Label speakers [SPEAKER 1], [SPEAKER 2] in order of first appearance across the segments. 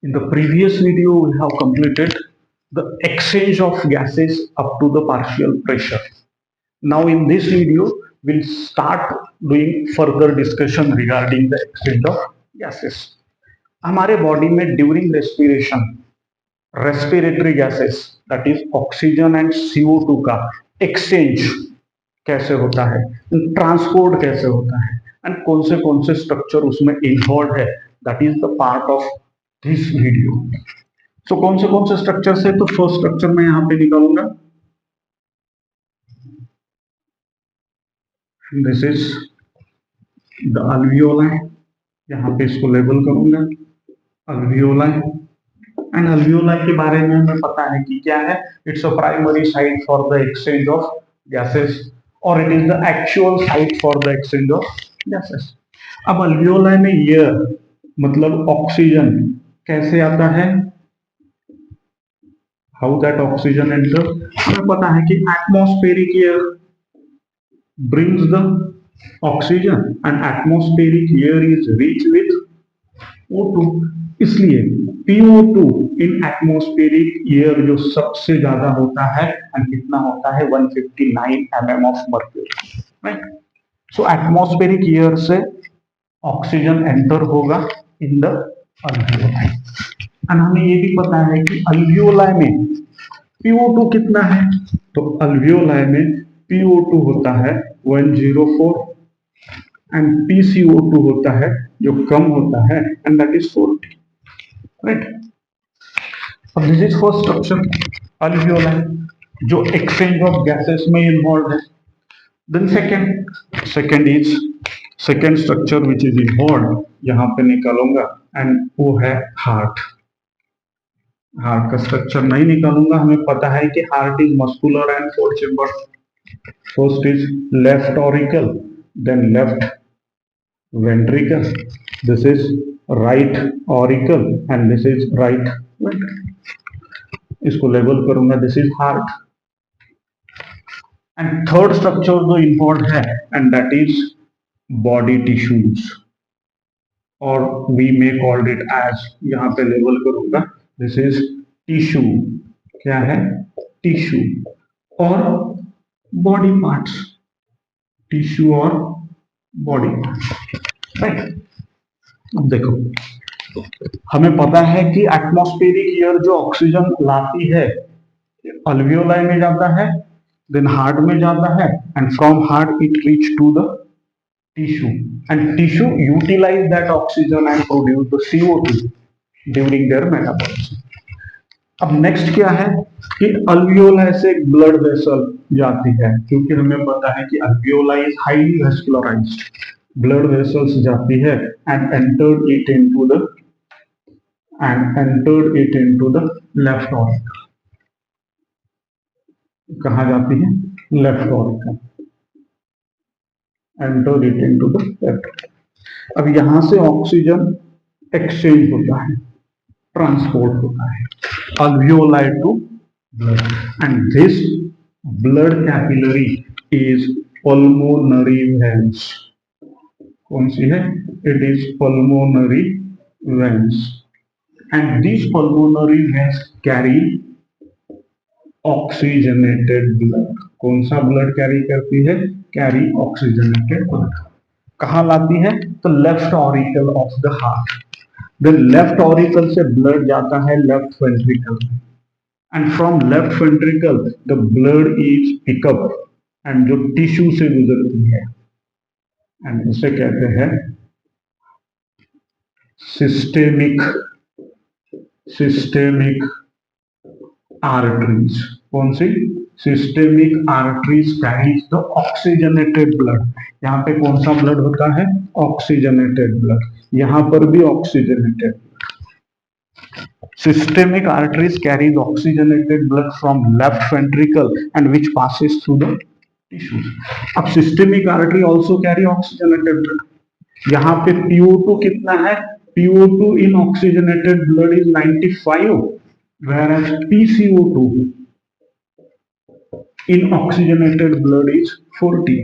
[SPEAKER 1] In the previous video, we have completed the exchange of gases up to the partial pressure. Now in this video, we'll start doing further discussion regarding the exchange of gases. हमारे body में during respiration respiratory gases that is oxygen and CO2 का exchange कैसे होता है, transport कैसे होता है and कौन से स्ट्रक्चर उसमें इन्वॉल्व है, that is the part of this video. So कौन से स्ट्रक्चर है, तो फर्स्ट स्ट्रक्चर मैं यहाँ पे निकालूंगा. This is the alveoli. यहाँ पे इसको लेबल करूंगा अल्वियोलाई. एंड अल्वियोलाई के बारे में हमें पता है कि क्या है. It's a primary site for the exchange of gases और it is the actual site for the exchange of gases. अब अल्वियोलाई में एयर मतलब ऑक्सीजन कैसे आता है, हाउ दैट ऑक्सीजन एंटर. हमें पता है कि atmospheric air brings the oxygen and atmospheric air is rich with O2. इसलिए PO2 इन एटमॉस्फेरिक एयर जो सबसे ज्यादा होता है एंड कितना होता है 159 mm of mercury, right. So atmospheric air से ऑक्सीजन एंटर होगा इन द अल्वियोलाई. एंड हमें ये भी पता है कि अल्वियोलाई में PO2 कितना है, तो अल्वियोलाई में PO2 होता है 104 एंड PCO2 होता है जो कम होता है एंड दैट इज 40, राइट. अब this is first structure alveoli जो एक्सचेंज ऑफ गैसेस में इन्वॉल्व है. Then second structure which is involve यहाँ पे निकालूंगा एंड वो है हार्ट. हार्ट का स्ट्रक्चर नहीं निकालूंगा, हमें पता है कि heart is muscular and 4 chamber. First is left auricle, then left ventricle. This is right auricle and this is right ventricle. इसको लेबल करूंगा, this is heart. And third structure जो involved है and that is body tissues or we may call it as, यहाँ पे label करूंगा, this is tissue. क्या है, tissue और बॉडी पार्ट्स, टिश्यू और बॉडी पार्ट्स, राइट. अब देखो हमें पता है कि एटमॉस्फेरिक एयर जो ऑक्सीजन लाती है अल्वियोलाई में जाता है, देन हार्ट में जाता है and from heart it reach to the tissue and tissue utilize that oxygen and produce the CO2 during their metabolism. अब नेक्स्ट क्या है कि अल्वियोलाई से ब्लड वेसल जाती है, क्योंकि हमें पता है कि alveoli is highly vascularized. Blood vessels जाती है and entered it into the left auricle. कहा जाती है, left auricle. Entered it into the left. अब यहां से ऑक्सीजन एक्सचेंज होता है, ट्रांसपोर्ट होता है alveoli to blood and this blood capillary is pulmonary veins. कौन सी है, it is pulmonary veins and these pulmonary veins carry oxygenated blood. कौन सा ब्लड कैरी करती है, कैरी ऑक्सीजनेटेड ब्लड. कहाँ लाती है, तो left auricle of the heart. Then left auricle से ब्लड जाता है left ventricle and from left ventricle the blood is pickup and जो टिश्यू से गुजरती है एंड उसे कहते हैं सिस्टेमिक आर्टरीज. कौन सी, systemic arteries carries the oxygenated blood. यहाँ पे कौन सा ब्लड होता है, ऑक्सीजनेटेड ब्लड. यहां पर भी oxygenated. Systemic arteries carry the oxygenated blood from left ventricle and which passes through the tissues. अब systemic artery also carry oxygenated blood. यहाँ पे PO2 कितना है, PO2 in oxygenated blood is 95 whereas PCO2 in oxygenated blood is 40.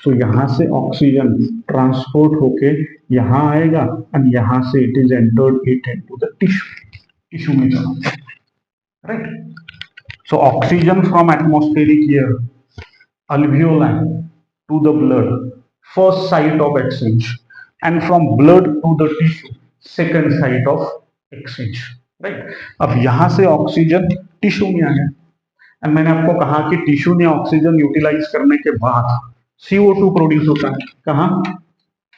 [SPEAKER 1] तो यहां से oxygen transport होके यहां आएगा एंड यहां से it is entered it into the tissue, tissue में चला, right. So oxygen from atmospheric air, alveoli to the blood, first site of exchange, and from blood to the tissue, second site of exchange, right। अब यहां से oxygen tissue में आ गया and मैंने आपको कहा कि टिश्यू ने ऑक्सीजन यूटिलाइज करने के बाद CO2 प्रोड्यूस होता है कहाँ,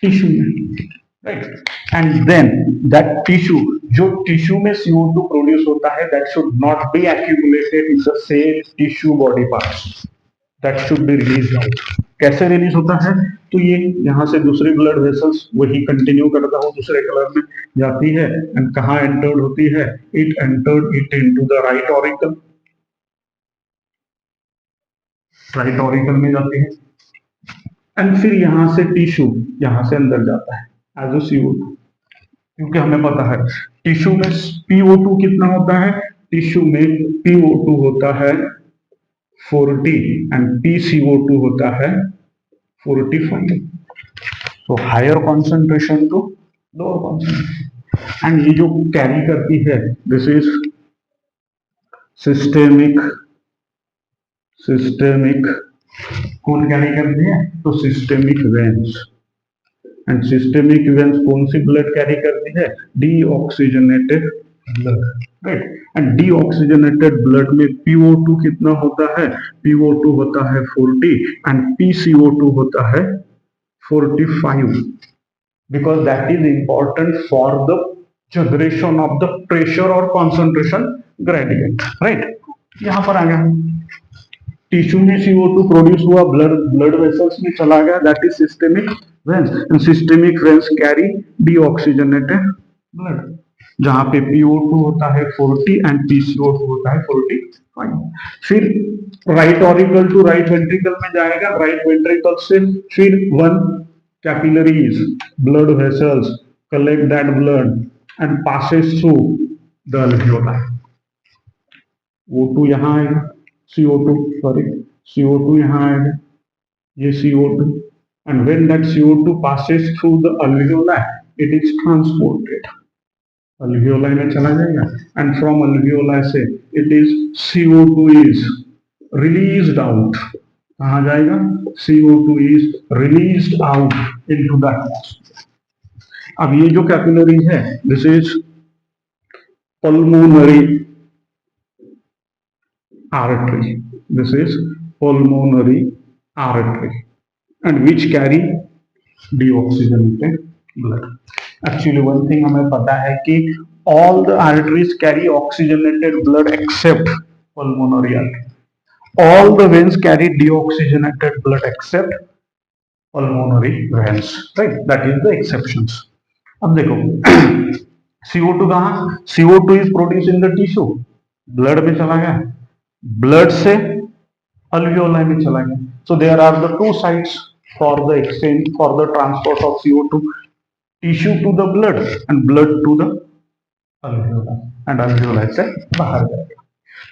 [SPEAKER 1] टिश्यू में, right. And then that tissue, जो टिश्यू में CO2 प्रोड्यूस होता है, that should not be accumulated in the same tissue body parts, that should be release out. कैसे रिलीज होता है, तो ये यहां से दूसरे ब्लड वेसल्स वही कंटिन्यू करता हो दूसरे कलर में जाती है एंड कहाँ एंटर्ड होती है, it entered it into the right auricle, right auricle में जाती है एंड फिर यहां से टिश्यू यहां से अंदर जाता है एज अ CO2, क्योंकि हमें पता है टिश्यू में PO2 कितना होता है, टिश्यू में PO2 होता है 40 एंड PCO2 होता है 45, तो higher concentration to lower concentration. And ये जो कैरी करती है, दिस इज सिस्टेमिक, सिस्टेमिक कौन कैरी करती है, तो systemic veins, and systemic veins कौन सी ब्लड कैरी करती है, deoxygenated blood, right. And deoxygenated blood में PO2 कितना होता है, PO2 होता है 40 एंड PCO2 होता है 45, because that is important for the generation of the pressure or concentration gradient, right। यहां पर आ गया टिश्यू में CO2 प्रोड्यूस हुआ, ब्लड ब्लड वेसल्स में चला गया, that is systemic veins, and systemic veins carry deoxygenated blood, जहां पे PO2 होता है 40 एंड PCO2 होता है 45। फिर right auricle to right ventricle में जाएगा, राइट वेंट्रिकल से फिर one capillaries, blood vessels collect that blood and passes through the alveoli। O2 यहाँ आएगा, CO2 सॉरी, CO2 यहाँ आएगा, ये CO2, and when that CO2 passes through the alveoli, it is transported, alveoli में चला जाएगा and from alveoli से it is CO2 is released out, कहाँ जाएगा, CO2 is released out into the atmosphere। अब ये जो कैपिलरी है, this is pulmonary artery, this is pulmonary artery and which carry deoxygenated blood। Actually one thing हमें पता है कि all the arteries carry oxygenated blood except pulmonary artery, all the veins carry deoxygenated blood except pulmonary veins, right, that is the exceptions। अब देखो CO2 कहाँ, CO2 is produce in the tissue, blood में चला गया, blood से alveoli में चला गया, so there are the two sites for the exchange, for the transport of CO2, tissue to the blood and blood to the alveoli and alveoli से बाहर जाएगा।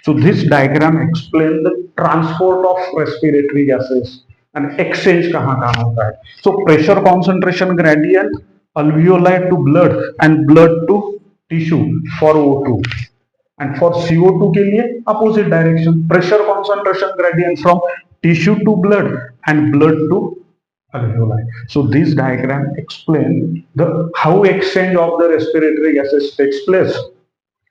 [SPEAKER 1] So this diagram explain the transport of respiratory gases and exchange कहाँ कहाँ होता है। So pressure concentration gradient, alveoli to blood and blood to tissue for O2, and for CO2 के लिए opposite direction, pressure concentration gradient from tissue to blood and blood to alveoli। So this diagram explain the how exchange of the respiratory gases takes place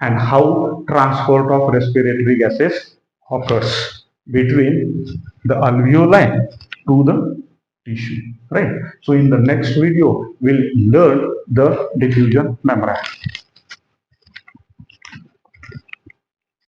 [SPEAKER 1] and how transport of respiratory gases occurs between the alveoli to the tissue, right। So in the next video we'll learn the diffusion membrane।